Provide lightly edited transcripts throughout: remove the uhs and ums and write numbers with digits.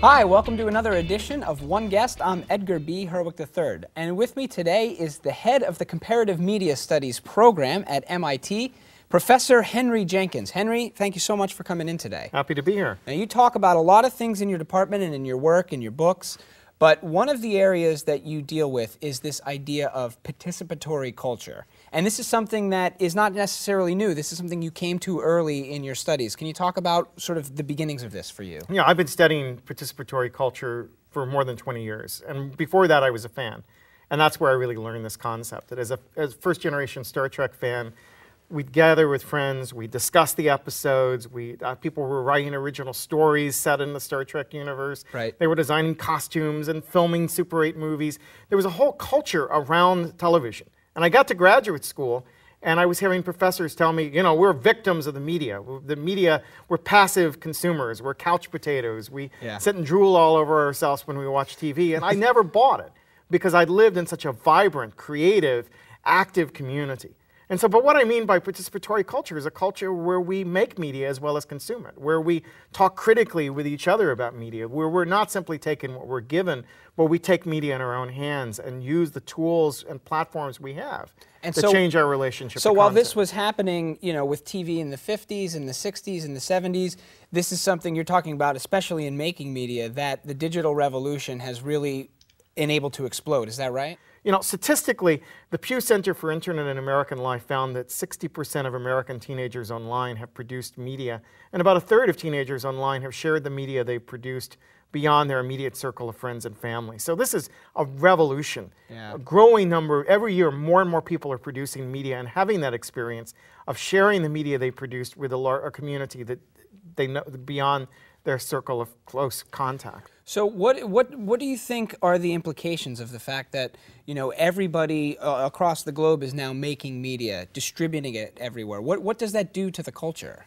Hi, welcome to another edition of One Guest. I'm Edgar B, Herwick III, and with me today is the head of the Comparative Media Studies program at MIT, Professor Henry Jenkins. Henry, thank you so much for coming in today. Happy to be here. Now, you talk about a lot of things in your department and in your work and your books, but one of the areas that you deal with is this idea of participatory culture. And this is something that is not necessarily new. This is something you came to early in your studies. Can you talk about sort of the beginnings of this for you? Yeah, I've been studying participatory culture for more than 20 years. And before that, I was a fan. And that's where I really learned this concept. That as a first-generation Star Trek fan, we'd gather with friends, we'd discuss the episodes, people were writing original stories set in the Star Trek universe. Right. They were designing costumes and filming Super 8 movies. There was a whole culture around television. And I got to graduate school, and I was hearing professors tell me, you know, we're victims of the media. We're passive consumers. We're couch potatoes. We sit and drool all over ourselves when we watch TV. And I never bought it because I'd lived in such a vibrant, creative, active community. And so, but what I mean by participatory culture is a culture where we make media as well as consume it, where we talk critically with each other about media, where we're not simply taking what we're given, but we take media in our own hands and use the tools and platforms we have to change our relationship So to while content. this was happening, you know, with TV in the 50s and the 60s and the 70s, this is something you're talking about, especially in making media, that the digital revolution has really enabled to explode. Is that right? You know, statistically, the Pew Center for Internet and American Life found that 60% of American teenagers online have produced media, and about a third of teenagers online have shared the media they produced beyond their immediate circle of friends and family. So this is a revolution. A growing number, every year more and more people are producing media and having that experience of sharing the media they produced with a community that they know beyond their circle of close contact. So what do you think are the implications of the fact that, you know, everybody across the globe is now making media, distributing it everywhere? What does that do to the culture?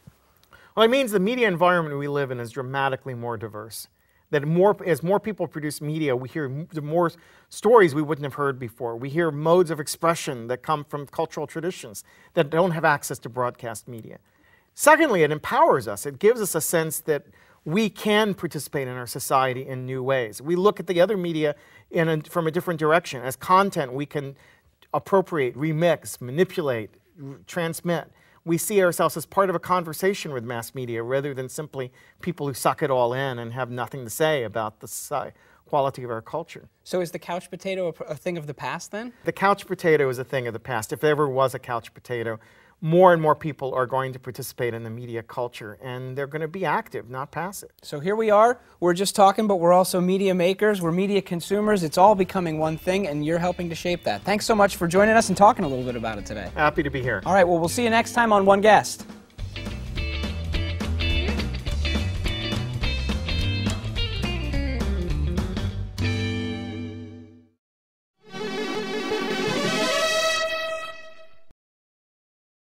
Well, it means the media environment we live in is dramatically more diverse. That as more people produce media, we hear more stories we wouldn't have heard before. We hear modes of expression that come from cultural traditions that don't have access to broadcast media. Secondly, it empowers us. It gives us a sense that we can participate in our society in new ways. We look at the other media from a different direction. As content, we can appropriate, remix, manipulate, transmit. We see ourselves as part of a conversation with mass media rather than simply people who suck it all in and have nothing to say about the quality of our culture. So is the couch potato a thing of the past then? The couch potato is a thing of the past. If there ever was a couch potato, more and more people are going to participate in the media culture, and they're going to be active, not passive. So here we are. We're just talking, but we're also media makers. We're media consumers. It's all becoming one thing, and you're helping to shape that. Thanks so much for joining us and talking a little bit about it today. Happy to be here. All right, well, we'll see you next time on One Guest.